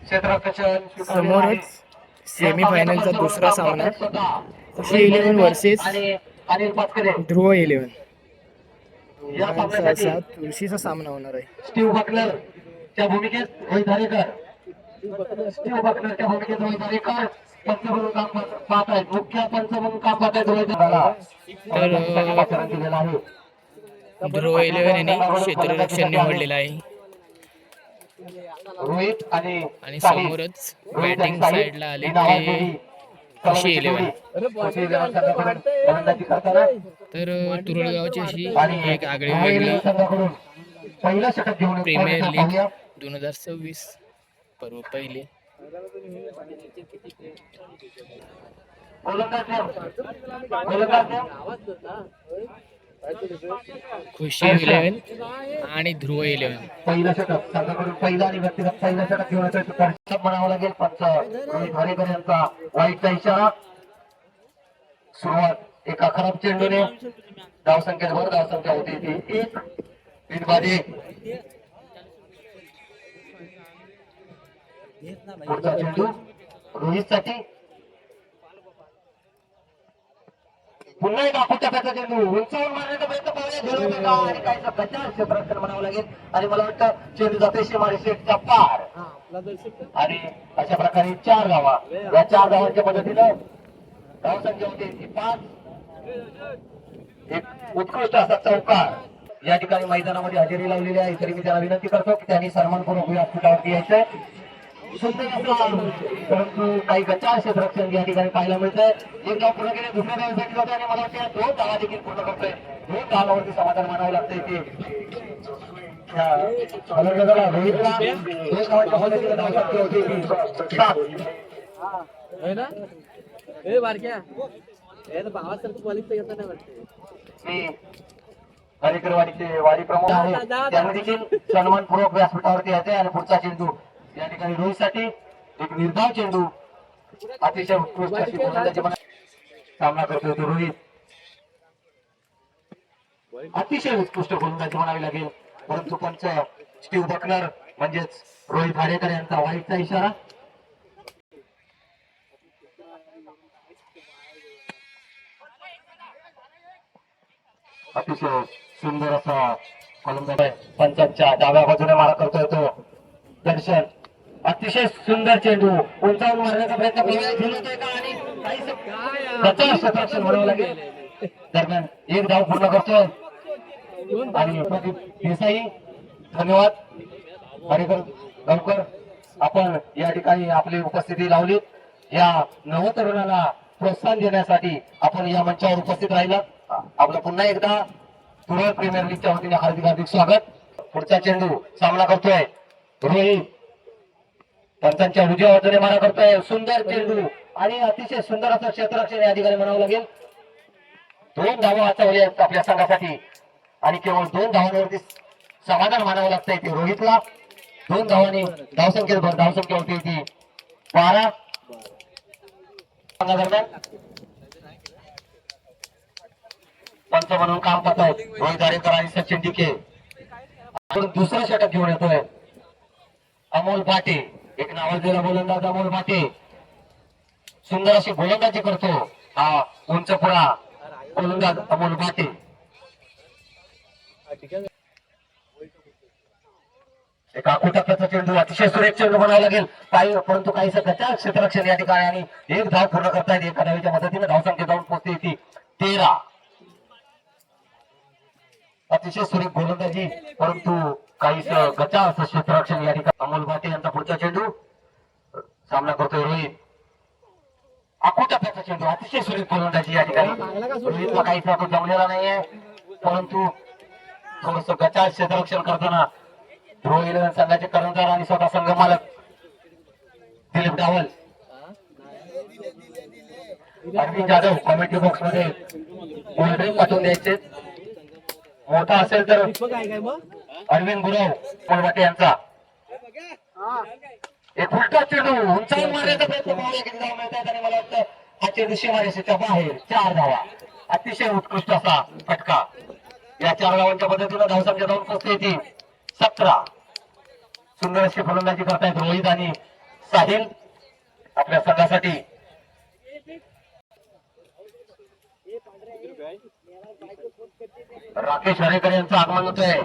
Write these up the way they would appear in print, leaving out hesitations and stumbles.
समोरच सेमी फायनलचा दुसरा सामना खुशी 11 वर्सेस ध्रुव 11 असा तुळशीचा सामना होणार आहे. स्टीव्ह बकलर च्या भूमिकेत रोहित धारेकर स्टीव्ह बकलर च्या भूमिकेत रोहित धारेकर पंच म्हणून काम पाहत आहेत. मुख्य पंच म्हणून काम पाहत आहेत रोहित धारेकर. ध्रुव 11 यांनी क्षेत्ररक्षण निवडलेलं आहे रोहित आणि समोरच बॅटिंग साइडला आले ते खुशी 11. तर तुरळगावची अशी एक आगळी वेगळी प्रीमियर लीग 2026 पर्व पहिले. खुशी 11 आणि ध्रुव 11 पहिलं षटक संघाकडून पहिला आणि व्यक्तिगत पहिलं षटक घेऊन म्हणावं लागेल. पंच रोहित धारेकर यांचा वाईटचा इशारा. सुरुवात एका खराब चेंडूने धावसंख्येत भर धावसंख्या होती ती एक बिनबादी. पुढचा चेंडू रोहित साठी पुन्हा एक आखूच्या चेंडू उंचावून मारण्याचा प्रयत्न पाहूया आणि काही गचाळ क्षेत्ररक्षण म्हणावं लागेल. आणि मला वाटतं चेंडू जाते शिमारी शेटच्या पार. आणि अशा प्रकारे 4 धावा. या 4 धावांच्या मदतीनं धावसंख्या होती 5. एक उत्कृष्ट असा चौकार या ठिकाणी मैदानामध्ये हजेरी लावलेली आहे. तरी मी त्याला विनंती करतो की त्यांनी सन्मानपूर्वक व्यासपीठावरती यायचंय. परंतु काही गचाळ क्षेत्ररक्षण या ठिकाणी पाहायला मिळतंय. एक धाव पूर्ण केले दुसऱ्या धावासाठी होते आणि मला वाटतं 2 धावा देखील पूर्ण करतोय. 2 धावावरती समाधान मानावं लागतंय ते रोहितला 2 धावांच्या मदतीने धावसंख्या होती 7. धारेकरवाडीचे वाडी प्रमुख आहे त्यांनी देखील सन्मानपूर्वक व्यासपीठावरती येते. आणि पुढचा चेंडू या ठिकाणी रोहितसाठी एक निर्धाव चेंडू अतिशय उत्कृष्ट अशी गोलंदाजी सामना करतोय तो रोहित. अतिशय उत्कृष्ट गोलंदाजी म्हणावी लागेल. परंतु पंच स्टीव्ह बकलर म्हणजेच रोहित धारेकर यांचा वाईटचा इशारा. अतिशय सुंदर असा गोलंदाज पंचांच्या डाव्या बाजूने मारा करतोय तो दर्शन. अतिशय सुंदर चेंडू उंचावून मारण्याचा प्रयत्न क्षेत्ररक्षण म्हणावं लागेल. दरम्यान 1 धाव पूर्ण करतोय. आणि देसाई धन्यवाद हरेकर गावकर आपण या ठिकाणी आपली उपस्थिती लावली. या नवतरुणाला प्रोत्साहन देण्यासाठी आपण या मंचावर उपस्थित राहिला. आपलं पुन्हा एकदा तुरळ प्रीमियर लीगच्या वतीने हार्दिक हार्दिक स्वागत. पुढचा चेंडू सामना करतोय रोहित. पंचांच्या उजव्या बाजूने मारा करतोय. सुंदर चेंडू आणि अतिशय सुंदर असं क्षेत्ररक्षण या ठिकाणी म्हणावं लागेल. 2 धावा वाचवल्या आहेत आपल्या संघासाठी आणि केवळ 2 धावांवरती समाधान मानावं लागतंय ते रोहितला. 2 धावांनी धावसंख्येत भर धावसंख्या होती ती 12. दरम्यान पंच म्हणून काम करत आहेत रोहित धारेकर आणि सचिन डिके. आपण दुसरं षटक घेऊन येतोय अमोल भाटे. एक नावाजलेला गोलंदाज अमोल भाटे सुंदर अशी गोलंदाजी करतो हा उंच पुढा गोलंदाज अमोल भाटे. एक आखूटाचा चेंडू अतिशय सुरेख चेंडू म्हणावा लागेल. परंतु काही गचाळ क्षेत्ररक्षण या ठिकाणी आणि 1 धाव पूर्ण करतायत. एका धावीच्या मदतीने धावसंख्या जाऊन पोहोचते ती 13. अतिशय सुरेख गोलंदाजी परंतु काही गचाळ असं क्षेत्ररक्षण या ठिकाणी. अमोल भाटे यांचा पुढचा चेंडू सामना करतोय रोहित. आखूटाचा चेंडू अतिशय सुरेख गोलंदाजी या ठिकाणी. रोहितला काही जमलेला नाहीये परंतु थोडस गचाळ क्षेत्ररक्षण करताना ध्रुव 11 संघाचे कर्णधार आणि स्वतः संघ मालक दिलीप डावल अरविंद जाधव कॉमेंट्री बॉक्स मध्ये पाठवून द्यायचे. मोठा असेल तर अरविंद गुराव कोलवाटे यांचा एक उलटा चेंडू उंचावून मारण्याचा प्रयत्न मिळतात आणि मला वाटतं हा चेंडू सीमारेषेच्या बाहेर 4 धावा. अतिशय उत्कृष्ट असा फटका. या 4 धावांच्या पद्धतीनं धावसंख्या जाऊन पोहोचते ती 17. सुंदर अशी फलंदाजी करतायत रोहित आणि साहिल आपल्या संघासाठी. राकेश हरेकर यांचं आगमन होत आहे.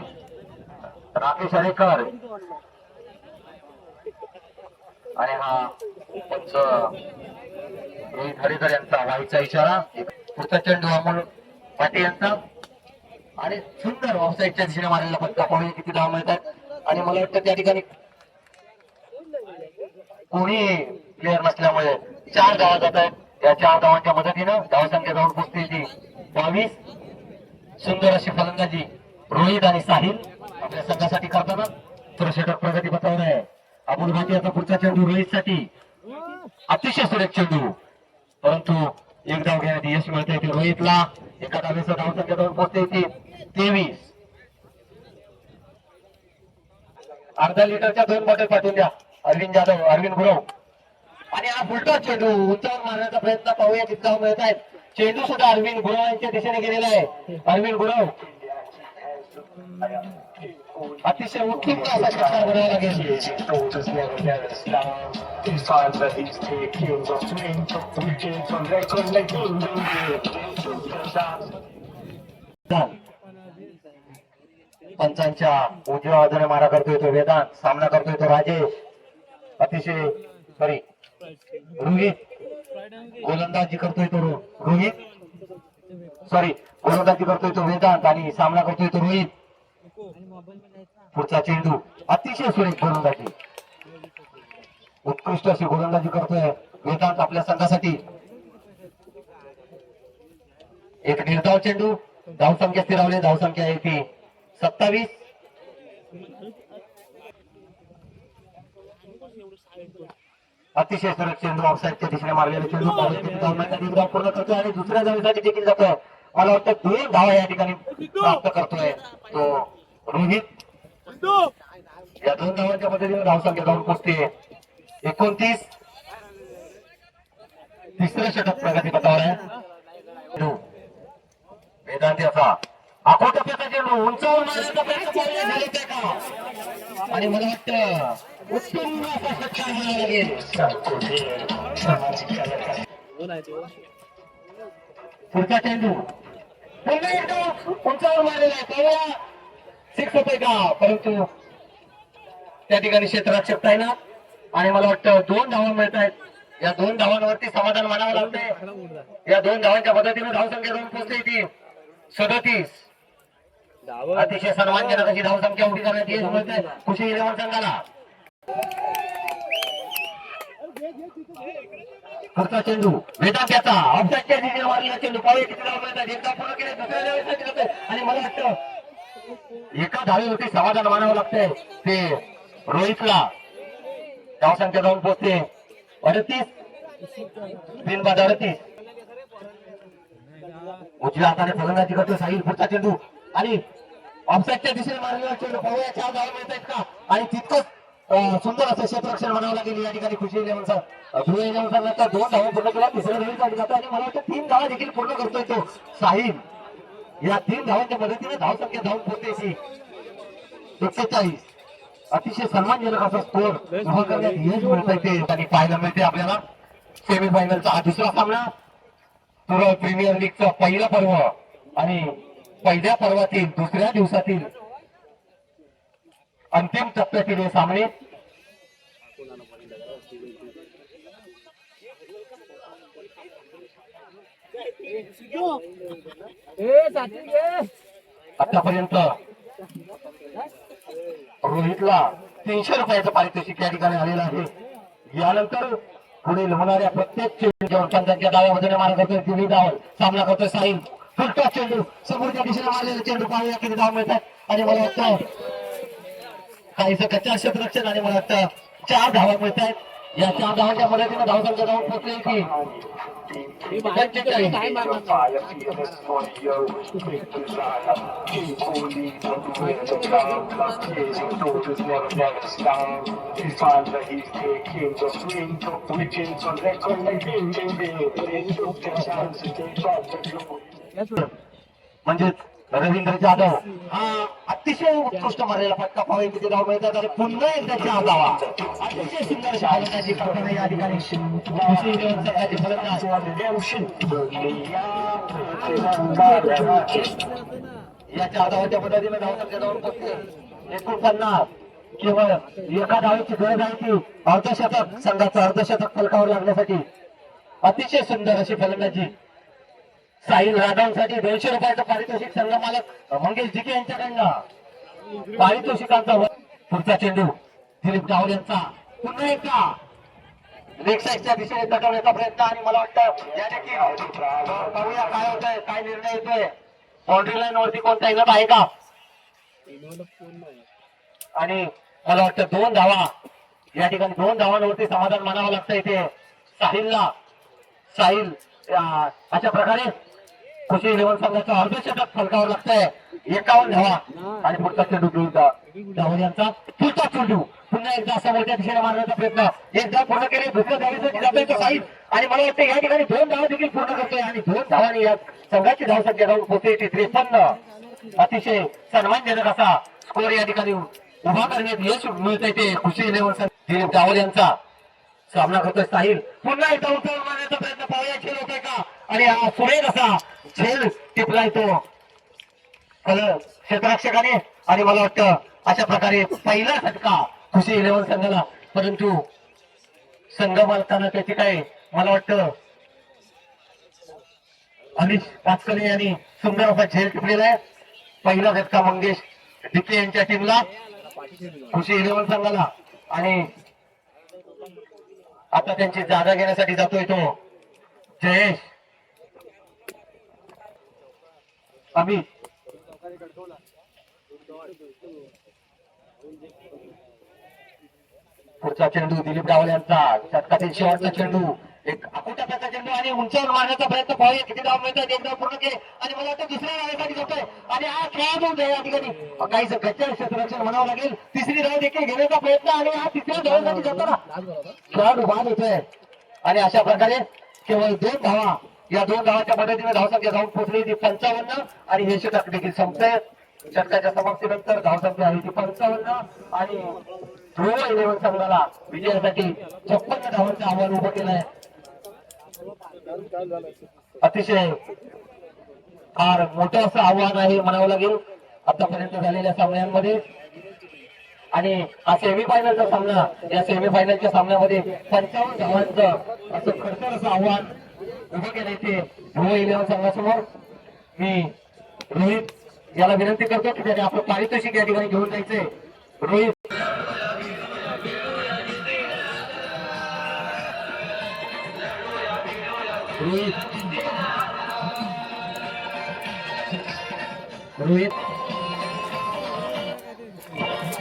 राकेश हरेकर आणि हा पंच रोहित हरेकर यांचा वाईचा इशारा. पुढचा चेंडू अमोल पाटील यांचा आणि सुंदर ऑफसाईडच्या दिशेने मारलेला फटका. पाहूया किती धाव मिळतात. आणि मला वाटतं त्या ठिकाणी कोणी प्लेअर नसल्यामुळे 4 धावा जात आहेत. या 4 धावांच्या मदतीनं धावसंख्या जाऊन पोहोचते ती 22. सुंदर अशी फलंदाजी रोहित आणि साहिल आपल्या संघासाठी करताना तर षटक प्रगती पथावर आहे. अबुल भाटियाचा पुढचा चेंडू रोहित साठी अतिशय सुरेख चेंडू, परंतु एक धाव घेण्यात यश मिळते ते रोहितला. एका धावेचा धावसंख्या जाऊन पोहोचते ती 23. अर्धा लिटरच्या 2 बॉटल पाठवून द्या अरविंद जाधव, अरविंद गुरव. आणि हा फुलटॉस चेंडू उंचावर मारण्याचा प्रयत्न. पाहूया किती धाव मिळत आहेत. चेंडू सुद्धा अरविंद गुरव यांच्या दिशेने गेलेला आहे. अरविंद गुरव अतिशय उत्तम असा षटकार बनावा लागेल. पंचांच्या उजव्या बाजूने मारा करतोय तो वेदांत. सामना करतोय तो राजेश. अतिशय रोहित गोलंदाजी करतोय तो गोलंदाजी करतोय तो वेदांत आणि सामना करतोय तो रोहित. पुढचा चेंडू अतिशय सुरेख गोलंदाजी, उत्कृष्ट अशी गोलंदाजी करतोय वेदांत आपल्या संघासाठी. एक निर्धाव चेंडू. धावसंख्या स्थिरावली. धावसंख्या आहे ती 27. अतिशय सुरेख चेंडू ऑफसाईडच्या दिशेने मारलेला चेंडू पूर्ण करतोय आणि दुसऱ्या धावेसाठी देखील जातोय. मला वाटतं 2 धावा या ठिकाणी प्राप्त करतोय तो रोहित. या 2 धावांच्या मदतीने धावसंख्या जाऊन पोहोचते 29. तिसरं षटक प्रगती पथावर आहे. वेदांत याचा आखोटा त्याचा चेंडू उंचावून मारण्याचा प्रयत्न का आणि मला वाटतं उत्तम असा षटकार म्हणावा लागेल. पुढचा चेंडू उंचावर मारलेला आहे. तेव्हा 6 होतोय का, परंतु त्या ठिकाणी क्षेत्ररक्षक आहे ना. आणि मला वाटतं 2 धावा मिळत आहेत. या 2 धावांवरती समाधान मानावं लागतंय. या 2 धावांच्या मदतीने धावसंख्या जाऊन पोहोचते ती 37. अतिशय सन्मानजनक अशी धावसंख्या उभी करण्यात यश मिळते खुशी इलेव्हन संघाला. पुढचा चेंडू वेदांत याचा ऑफसाईडच्या दिशेने मारलेला चेंडू. पाहूया किती धावा मिळतात. एकदा पूर्ण केले, दुसऱ्या धावेसाठी जातोय आणि मला वाटतं एका धावेवरती समाधान मानावं लागतंय ते रोहितला. धावसंख्या जाऊन पोहोचते 38. 38. उजव्या हाताने फलंदाजी करतो साहिल. पुढचा चेंडू आणि ऑफसाईडच्या दिशेने मारलेला चेंडू. पाहूया 4 धावा मिळत आहेत का आणि तितकंच सुंदर असं क्षेत्ररक्षण म्हणावं लागेल या ठिकाणी खुशी इलेव्हनचा. धुळे इलेव्हनचा 2 धावा पूर्ण केल्या. तिसऱ्या धावेसाठी जातो आणि मला वाटतं 3 धावा देखील पूर्ण करतोय तो साहिल. या 3 धावांच्या मदतीने धावसंख्या धावून पोहोचते 41. अतिशय सन्मानजनक असा स्कोर उभा करण्यात यश मिळतंय ते आणि पाहायला मिळते आपल्याला. सेमीफायनलचा हा दुसरा सामना. तुरळ प्रीमियर लीगचा पहिला पर्व आणि पहिल्या पर्वातील दुसऱ्या दिवसातील अंतिम टप्प्यातील हे सामने. आतापर्यंत रोहितला 300 रुपयाचं पारितोषिक या ठिकाणी आलेलं आहे. यानंतर पुढे होणाऱ्या प्रत्येक चेंडूवर पंचांच्या डाव्या मारा करतोय 3 धावा. सामना करतोय साहिल. फुलटॉस चेंडू समोरच्या दिशेने मारलेला चेंडू. पाहूया किती धाव मिळतात. आणि मला वाटतं काहीसं कच्चा क्षेत्ररक्षण आणि मला वाटतं 4 धावा मिळत आहेत. या 4 धावांच्या मदतीने धावसंख्या जाऊन पोहोचली की 45. म्हणजेच रवींद्र जाधव हा अतिशय उत्कृष्ट मारलेला फटका पाहावे किती धाव मिळतात आणि पुन्हा एकदा चार धावा अतिशय सुंदर फलंदाजी करताना या ठिकाणी संघाचे फलंदाज या चार धावांच्या पद्धतीने धावसंख्या जाऊन पोहोचते 49. केवळ एका धावेची गरज आहे ती अर्धशतक संघाचं अर्धशतक फलकावर लागण्यासाठी अतिशय सुंदर अशी फलंदाजी साहिल राघवसाठी 200 रुपयाचं पारितोषिक संघ मालक मंगेश जिके यांच्याकडनं पारितोषिकांचा पुढचा चेंडू दिलीप डावल यांचा पुन्हा एकदा लेग साईडच्या दिशेने तटवण्याचा प्रयत्न आणि मला वाटतं या देखील पाहूया काय होत आहे काय निर्णय येतोय बाउंड्री लाईन वरती कोणता इनत आहे का आणि मला वाटतं 2 धावा या ठिकाणी 2 धावांवरती समाधान मानावं लागतं इथे साहिल अशा प्रकारे खुशी 11 संघाचं अर्धशतक फलकावर लागतंय 51 धावा आणि पुढचा चेंडू डावल यांचा पुढचा चेंडू पुन्हा एकदा असा मोठ्या दिशेने मारण्याचा प्रयत्न एकदा पूर्ण केले दुसऱ्या धावेसाठी जातोय तो साहिल आणि मला वाटतं या ठिकाणी 2 धावा देखील पूर्ण करतोय आणि 2 धावांनी या संघाची धावसंख्या जाऊन पोहोचते 53. अतिशय सन्मानजनक असा स्कोर या ठिकाणी उभा करण्यात यश मिळतंय ते खुशी 11 संघ दिलीप डावल यांचा सामना करतोय साहिल पुन्हा एकदा उचलून मारण्याचा प्रयत्न पाहूया झेल होतोय का आणि हा सुरेख असा झेल टिपलाय तो क्षेत्ररक्षकाने आणि मला वाटतं अशा प्रकारे पहिला फटका खुशी 11 संघाला परंतु संघ मालकांना त्याची काय मला वाटतं अनिश पाचकले यांनी सुंदर असा झेल टिपलेला आहे पहिला फटका मंगेश डिके यांच्या टीमला खुशी 11 संघाला आणि आता त्यांची जागा घेण्यासाठी जातोय तो जयेश अमित पुढचा चेंडू दिलीप डावल यांचा षटकातील शेवटचा चेंडू एक अकुटाचा चेंडू आणि उंचावर मारण्याचा प्रयत्न पाहूया किती धाव मिळतात एक धाव पूर्ण केले आणि मला वाटतं दुसऱ्या धावेसाठी जातोय आणि हा खेळाडू या ठिकाणी काही गच्चर क्षेत्ररक्षण म्हणावं लागेल तिसरी धाव देखील घेण्याचा प्रयत्न आणि हा तिसऱ्या धावेसाठी जाताना खेळाडू बाद होतोय आणि अशा प्रकारे केवळ 2 धावा या 2 धावाच्या पद्धतीने धावसंख्या जाऊन पोहोचली ती 55 आणि हे षटक देखील संपतंय षटकाच्या समाप्तीनंतर धावसंख्या आहे ती 55 आणि ध्रुव 11 संघाला विजयासाठी 56 धावांचं आव्हान उभं केलंय अतिशय फार मोठं असं आव्हान आहे म्हणावं लागेल आतापर्यंत झालेल्या सामन्यांमध्ये आणि हा सेमीफायनलचा सामना या सेमीफायनलच्या सामन्यामध्ये 55 धावांचं असं खडतर असं आव्हान उभं केलंय ते ध्रुव 11 संघासमोर मी रोहित याला विनंती करतो की त्याने आपलं पारितोषिक या ठिकाणी घेऊन जायचंय रोहित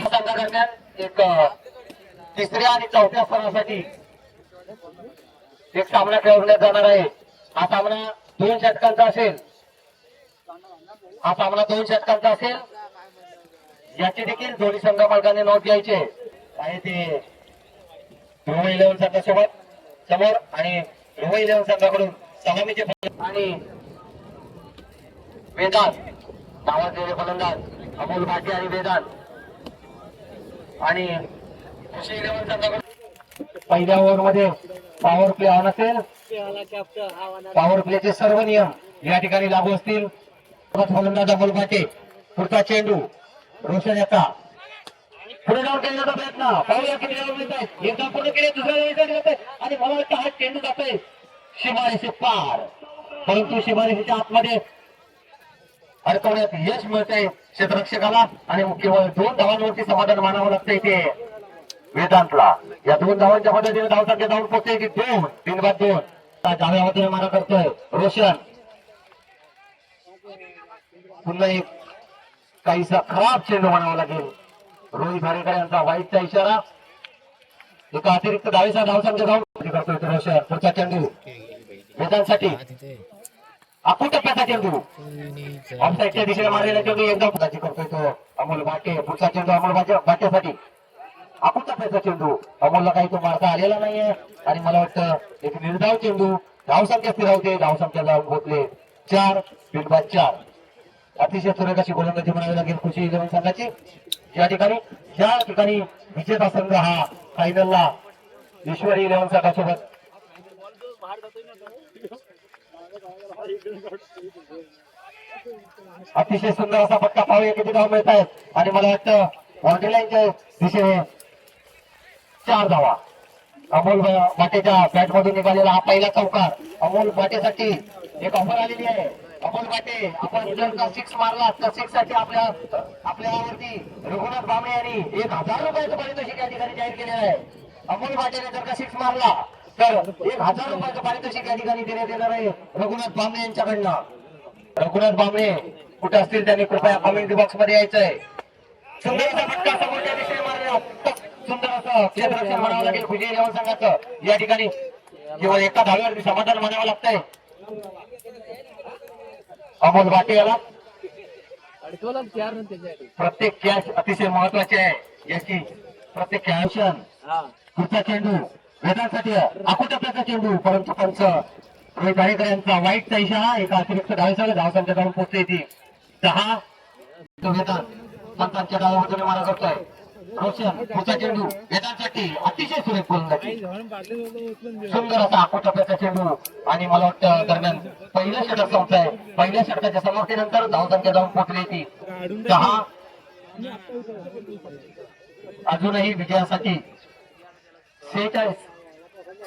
संघादरम्यान एक तिसऱ्या आणि चौथ्या स्तरासाठी एक सामना खेळवण्यात जाणार आहे हा सामना 2 षटकांचा असेल याची देखील दोन्ही संघ मालकांनी नोंद घ्यायची आहे ते ध्रुव 11 संघासोबत समोर आणि ध्रुव 11 संघाकडून सलामीचे आणि वेदांत नावाजलेले फलंदाज अमोल भाटी आणि वेदांत आणि खुशी 11 संघाकडून पहिल्या ओव्हरमध्ये पॉवर प्ले ऑन असेल पॉवर प्लेचे सर्व नियम या ठिकाणी लागू असतील फलंदाज अमोल भाटे पुढचा चेंडू रोशन याचा पुढे जाऊन केल्याचा प्रयत्न पाहूया किती धावा मिळतात एकदा पूर्ण केले दुसऱ्या धावेसाठी जातोय आणि मला वाटतं हा चेंडू जातोय सीमारेषे पार परंतु सीमारेषेच्या आतमध्ये अडकवण्यात यश मिळतंय क्षेत्ररक्षकाला आणि केवळ 2 धावांवरती समाधान मानावं लागतंय ते वेदांतला या 2 धावांच्या पद्धतीने धावसंख्या जाऊन पोहोचते की 3-2 डाव्या हाताने मारा करतोय रोशन पुन्हा एक काहीसा खराब चेंडू म्हणावा लागेल रोहित हरेकर यांचा वाईटचा इशारा एका अतिरिक्त धावेचा धावसंख्या जाऊन करतोय रोशन पुढचा चेंडू वेदांसाठी अकुट टप्प्याचा चेंडू ऑफसाईडच्या दिशेने मारलेला चेंडू एकदा पुढाची करतोय तो अमोल भाटे पुढचा चेंडू अमोल भाटेसाठी अकुट टप्प्याचा चेंडू अमोलला काही तो मारता आलेला नाहीये आणि मला वाटतं एक निर्धाव चेंडू धावसंख्या स्थिरावते धावसंख्या जाऊन पोहोचले 4 बिनबाद 4 अतिशय सुरेख अशी गोलंदाजी म्हणावी लागेल कृषी इलेव्हन संघाची. या ठिकाणी विजेता संघ हा फायनलला ईश्वरी इलेव्हन संघासोबत अतिशय सुंदर असा पट्टा पाहूया किती धाव मिळत आहेत आणि मला वाटतं बाउंड्री लाईनच्या दिशेने 4 धावा. अमोल बाटेच्या बॅट मधून निघालेला हा पहिला चौकार. अमोल बाटेसाठी एक ऑफर आलेली आहे. अमोल बाटे, आपण जर का 6 मारला तर 6 साठी आपल्यावरती रघुनाथ बामणे यांनी 1000 रुपयाचं पारितोषिक या ठिकाणी जाहीर केलेलं आहे. अमोल बाटेने जर का 6 मारला तर 1000 रुपयाचं पारितोषिक या ठिकाणी देण्यात येणार आहे रघुनाथ बामणे यांच्याकडनं. रघुनाथ बामणे कुठे असतील त्यांनी कृपया कमेंट बॉक्स मध्ये यायचंय. सुंदर असा फटका समोरच्या दिशेने मारला. सुंदर असं क्षेत्ररक्षण म्हणावं लागेल विजय इलेव्हन संघाचं. या ठिकाणी केवळ एका धावेवरती समाधान म्हणावं लागतंय. अमोल बाटे याला प्रत्येक कॅच अतिशय महत्वाची आहे. याची प्रत्येक कॅच पुढचा चेंडू वेदांसाठी आकुटप्याचा चेंडू, परंतु पंच रोहित गाडेकर यांचा वाईटचा इशारा. एका अतिरिक्त धावेसह धावसंख्या जाऊन पोहोचते ती 10. वेदांत पंचांच्या डावामधून मारा करतोय. रोशन पुढचा चेंडू वेदांसाठी अतिशय सुरेख गोलंदाजी. सुंदर असा आकुटप्याचा चेंडू आणि मला वाटतं दरम्यान पहिलं षटक संपलंय. पहिल्या षटकाच्या समाप्तीनंतर धावसंख्या जाऊन पोहोचली ती 10. अजूनही विजयासाठी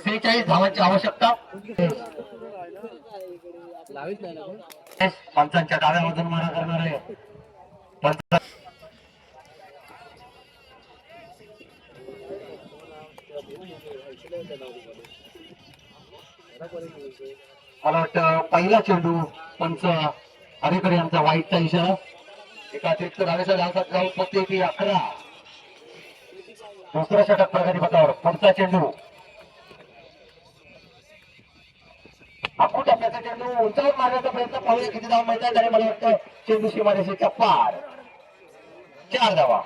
46 धावांची आवश्यकता. पंचांच्या डाव्यामधून मारा करणार आहे. मला वाटतं पहिला चेंडू पंच हरेकर यांचा वाईटचा इशारा. एका अतिरिक्त धावेचा धावतात जाऊन पोहोचते ती 11. दुसरा षटक प्रगतीपथावर. पुढचा चेंडू आपल्याचा चेंडू उंचावर मारण्याचा प्रयत्न पाहूया किती धावा मिळतात. आणि मला वाटतं चेंडू सीमारेषेच्या पार. 4 धावा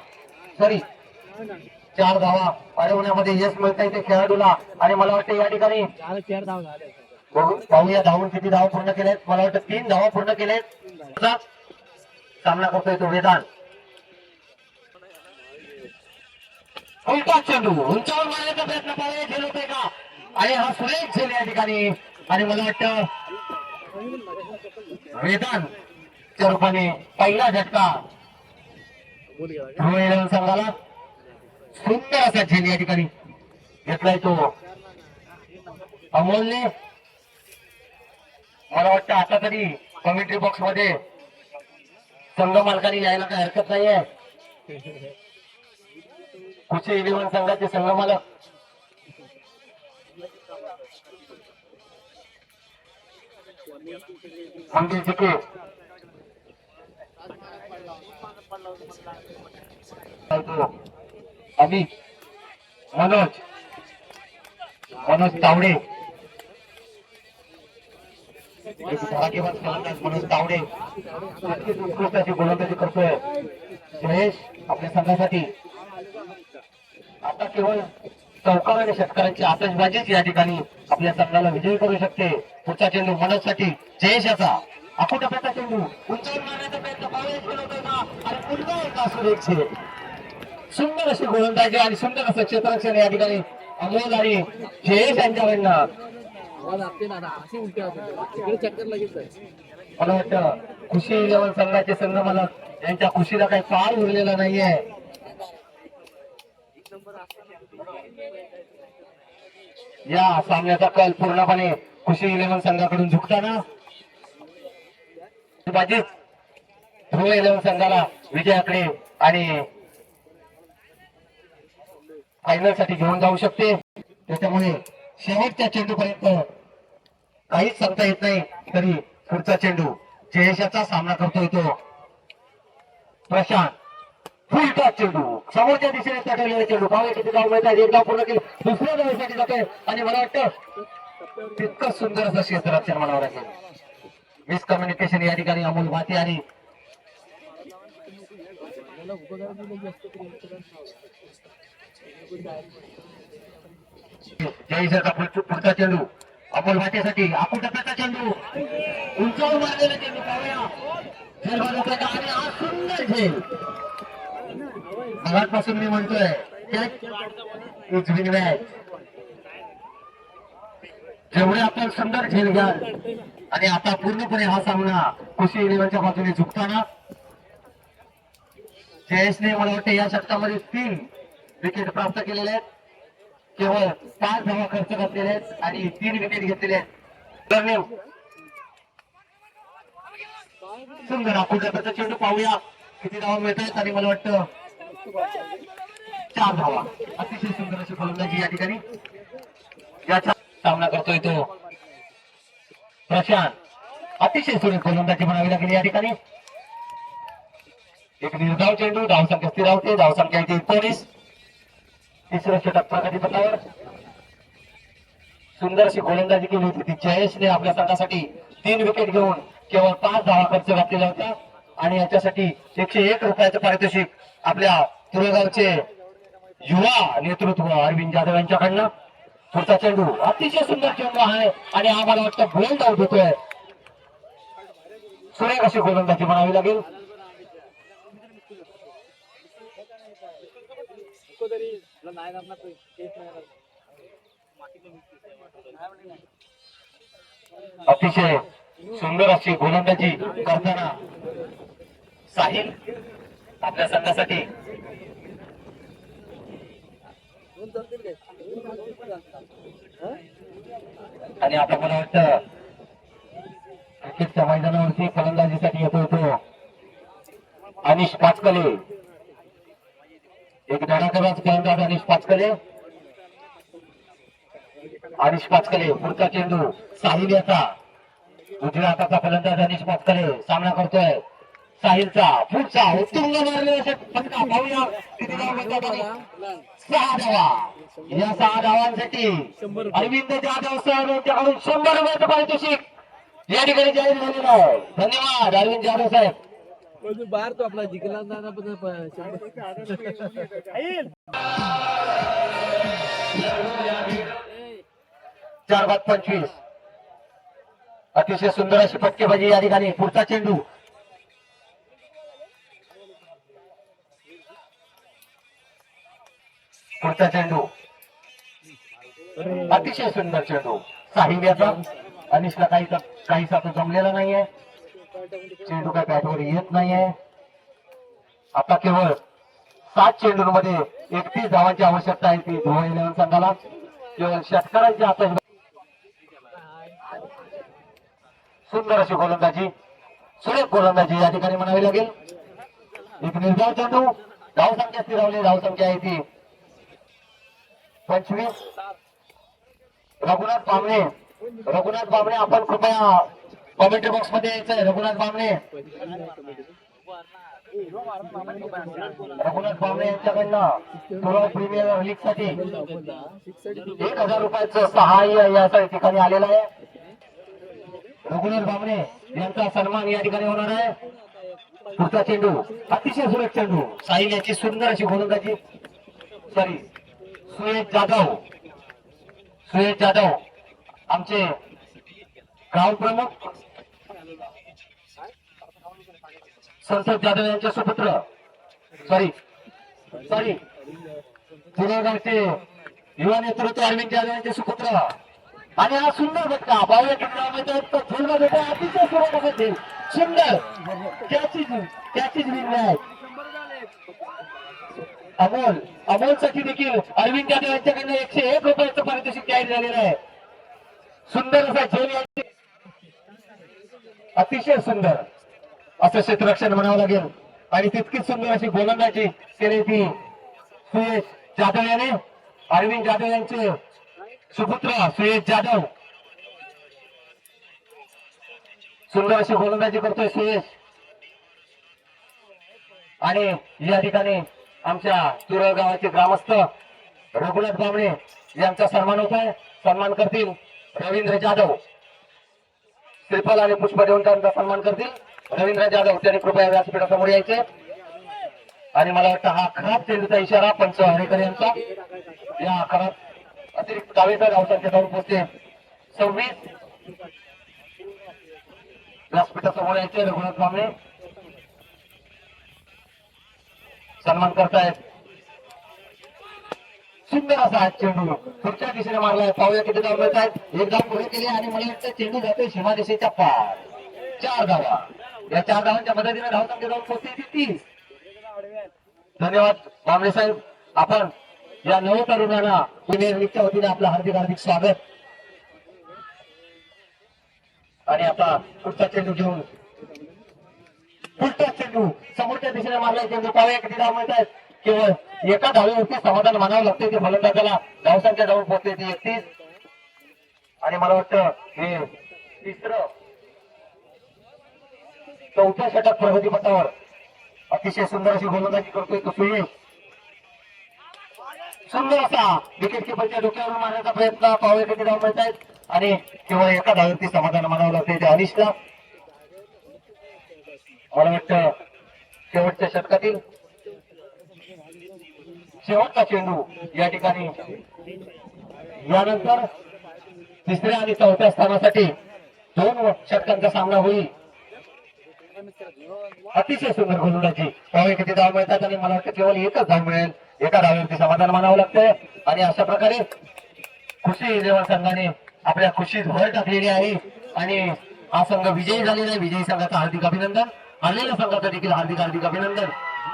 4 धावा वाढवण्यामध्ये यश मिळत आहे ते खेळाडूला. आणि मला वाटतं या ठिकाणी पाहूया धावून किती धावा पूर्ण केलेत. मला वाटतं 3 धावा पूर्ण केलेत. सामना करतोय तो वेदांत. उलटा चेंडू उंचावर मारण्याचा प्रयत्न पाहूया झेल होतोय का. आणि हा सुरेख झेल या ठिकाणी. आणि मला वाटतं वेदांतच्या रूपाने पहिला झटका संघाला. सुंदर असा झेल या ठिकाणी घेतलाय तो अमोलने. मला वाटतं आता तरी कमेंट्री बॉक्स मध्ये संघ मालकांनी यायला काही हरकत नाहीये. कृषी इलेव्हन संघाचे संघ मालक मंदिर चिके अमित मनोज तावडे मनोज तावडे उत्कृष्टाची गोलंदाजी करतोय. जयेश आपल्या संघासाठी आता केवळ चौकार आणि षटकारांची आतषबाजीच या ठिकाणी आपल्या संघाला विजयी करू शकते. पुढचा चेंडू मनोज साठी जयेश याचा आकुटप्याचा चेंडू उंचावर मारण्याचा प्रयत्न आणि पुन्हा एका सुरेख. सुंदर अशी गोलंदाजी आणि सुंदर असं क्षेत्ररक्षण या ठिकाणी अमोल आणि जयेश यांच्याकडनं. मला वाटतं कृषी इलेव्हन संघाचे संघ मालक यांच्या खुशीला काही पार उरलेला नाहीये. या सामन्याचा कल पूर्णपणे कृषी इलेव्हन संघाकडून झुकताना ध्रुव इलेव्हन संघाला विजयाकडे आणि फायनल साठी घेऊन जाऊ शकते. त्याच्यामुळे शेवटच्या चेंडूपर्यंत काहीच सांगता येत नाही. तरी पुढचा चेंडू जयेशाचा सामना करतोय तो प्रशांत. फुलटा चेंडू समोरच्या दिशेने तटवलेला चेंडू. पाहूया किती धाव मिळतात. एक धाव पूर्ण केली. दुसऱ्या धावेसाठी जातोय आणि मला वाटतं तितकं सुंदर असं क्षेत्ररक्षण म्हणावं लागेल. मिसकम्युनिकेशन या ठिकाणी अमोल भाते आणि जयेशाचा पुढचा चेंडू अमोल भाटेसाठी आकुटप्याचा चेंडू उंचावर मारलेला चेंडू. पाहूया झेल बनवतोय का आणि हा सुंदर झेल मगापासून मी म्हणतोय इट्स विन मॅच. जेवढे आपण सुंदर झेल घ्याल आणि आता पूर्णपणे हा सामना कृषी इलेव्हनच्या बाजूने झुकताना जयेशने मला वाटतं या षटकामध्ये 3 विकेट प्राप्त केलेले आहेत. केवळ 5 धावा खर्च घातलेले आहेत आणि 3 विकेट घेतलेले आहेत. सुंदर आपण चेंडू पाहूया किती धावा मिळत आहेत आणि मला वाटतं 4 धावा. अतिशय सुंदर अशी फलंदाजी या ठिकाणी याचा सामना करतोय तो प्रशांत. अतिशय सुरेख फलंदाजी म्हणावी लागेल या ठिकाणी. एक निर्धाव चेंडू, धावसंख्या स्थिरावते, धावसंख्या 19. तिसरं षटक प्रगतीपथावर. सुंदर अशी गोलंदाजी केली होती ती जयेशने आपल्या संघासाठी 3 विकेट घेऊन केवळ 5 धावा खर्च घातलेला होता आणि याच्यासाठी 101 रुपयाचं पारितोषिक आपल्या तुरेगावचे युवा नेतृत्व अरविंद जाधव यांच्याकडनं. पुढचा चेंडू अतिशय सुंदर चेंडू आहे आणि आम्हाला वाटतं बोल्ड आउट होतोय. सुरेख अशी गोलंदाजी म्हणावी लागेल. अतिशय सुंदर अशी गोलंदाजी करताना साहिल आपल्या संघासाठी आणि आता मला वाटतं क्रिकेटच्या मैदानावरती फलंदाजीसाठी येतो तो अनिश पाचकले. एक धडाकेबाज फलंदाज अनिश पाचकले. अनिश पाचकले पुढचा चेंडू साहिल याचा. उजव्या हाताचा फलंदाज अनिश पाचकले सामना करतोय साहिलचा. पुढचा उत्तुंग मारलेला फटका पाहूया किती धावा मिळतात. 6 धावा. या 6 धावांसाठी अरविंद जाधव सर यांच्याकडून 100 रुपयाचं पारितोषिक या ठिकाणी जाहीर झालेलं आहे. धन्यवाद अरविंद जाधव साहेब. बाहेर तो आपला जिंकला ना 4-25. अतिशय सुंदर अशी फटकेबाजी या ठिकाणी. पुढचा चेंडू अतिशय सुंदर चेंडू साहिल याचा. अनिशला काहीसा तो जमलेला नाहीये. चेंडू काय बॅटवर येत नाहीये. आता केवळ 7 चेंडूंमध्ये 31 धावांची आवश्यकता आहे ती धुळे इलेव्हन संघाला. केवळ षटकारांची आता सुंदर अशी गोलंदाजी, सुरेख गोलंदाजी या ठिकाणी म्हणावी लागेल. एक निर्धाव चेंडू, धावसंख्या स्थिरावली, धावसंख्या आहे ती 25. रघुनाथ बामणे आपण कृपया कॉमेंट्री बॉक्स मध्ये यायचंय. रघुनाथ बामणे यांच्याकडनं तुरळ प्रीमियर लीग साठी 1000 रुपयाचं सहाय्य या ठिकाणी आलेलं आहे. रघुनाथ बामणे यांचा सन्मान या ठिकाणी होणार आहे. पुढचा चेंडू अतिशय सुरेख चेंडू साहिल याची सुंदर अशी गोलंदाजी. सुयश जाधव आमचे गाव प्रमुख संसद जाधव यांचे सुपुत्र पुणेगावचे युवा नेतृत्व अरविंद जाधव यांचे सुपुत्र. आणि हा सुंदर फटका पाहूया किती खेळमध्ये अतिशय सुरेख असेल. सुंदर त्याचीच निर्णय अमोल साठी देखील अरविंद जाधव यांच्याकडनं 101 रुपयाचं पारितोषिक जाहीर झालेलं आहे. सुंदर असा झेल, अतिशय सुंदर असं क्षेत्ररक्षण म्हणावं लागेल. आणि तितकीच सुंदर अशी गोलंदाजी केली ती सुयश जाधव याने. अरविंद जाधव यांचे सुपुत्र सुयश जाधव. सुंदर अशी गोलंदाजी करतोय सुयश. आणि या ठिकाणी आमच्या तुरळ गावाचे ग्रामस्थ रघुनाथ बामणे यांचा सन्मान होत आहे. सन्मान करतील रवींद्र जाधव. श्रीफल आणि पुष्प देऊन त्यांचा सन्मान करतील रवींद्र जाधव. त्यांनी कृपया व्यासपीठासमोर यायचे. आणि मला वाटतं हा खराब चेंडूचा इशारा पंच हरेकर यांचा. या खराब अतिरिक्त डावेचा धावसंख्या जाऊन पोहोचते 26. व्यासपीठासमोर यायचे रघुनाथ बामणे. सन्मान करतायत. सुंदर असा हा चेंडू पुढच्या दिशेने मारलाय. पाहूया किती धाव मिळत आहेत. एक धाव पुढे केली आणि मला वाटतं चेंडू जातोय सीमा दिशेच्या पार. 4 धावा. या 4 धावांच्या मदतीने धावसंख्या जाऊन पोहोचते 30. धन्यवाद बांबळे साहेब. आपण या नव तरुणांना प्रीमियर लीगच्या वतीने आपलं हार्दिक हार्दिक स्वागत. आणि आता पुढचा चेंडू घेऊन पुढचा चेंडू समोरच्या दिशेने मारलाय. चेंडू पाहूया किती धाव मिळत आहेत. केवळ एका धावेवरती समाधान मानावं लागते. ते फलंदाजाला धावसंख्या जाऊन पोहोचते ती 31. आणि मला वाटतं हे तिसरं चौथ्या षटक प्रगतीपथावर अतिशय सुंदर अशी गोलंदाजी करतोय तो सुनील. सुंदर असा विकेट किपरच्या डोक्यावरून मारण्याचा प्रयत्न. पाहूया किती धाव मिळत आहेत. आणि केवळ एका धावेवरती समाधान मानावं लागते ते अनिशला. मला वाटतं शेवटच्या षटकातील शेवटचा चेंडू या ठिकाणी यानंतर तिसऱ्या आणि चौथ्या स्थानासाठी 2 षटकांचा सामना होईल. अतिशय सुंदर गोलंदाजी. पाहूया किती धाव मिळतात. आणि मला वाटतं केवळ एकच धाव मिळेल. एका धावेवरती समाधान मानावं लागतंय. आणि अशा प्रकारे खुशी 11 संघाने आपल्या खुशीत भर टाकलेली आहे. आणि हा संघ विजयी झालेला आहे. विजयी संघाचं हार्दिक अभिनंदन. हरलेल्या संघाचं देखील हार्दिक हार्दिक अभिनंदन.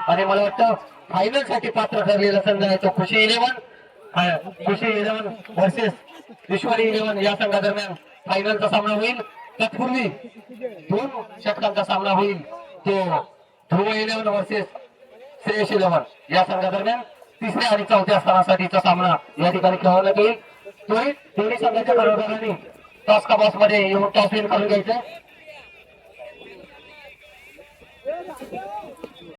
आणि मला वाटतं फायनल साठी पात्र ठरलेला संघ आहे तो खुशी 11. खुशी 11 वर्सेस ईश्वरी 11 या संघादरम्यान फायनलचा सामना होईल. तत्पूर्वी 2 षटकांचा सामना होईल. तो ध्रुव 11 वर्सेस श्रेयस 11 या संघादरम्यान तिसऱ्या आणि चौथ्या स्थानासाठीचा सामना या ठिकाणी खेळवण्यात येईल. दोन्ही संघाच्या बरोबरांनी टॉस का बॉस मध्ये येऊन टॉस विन करून घ्यायचं.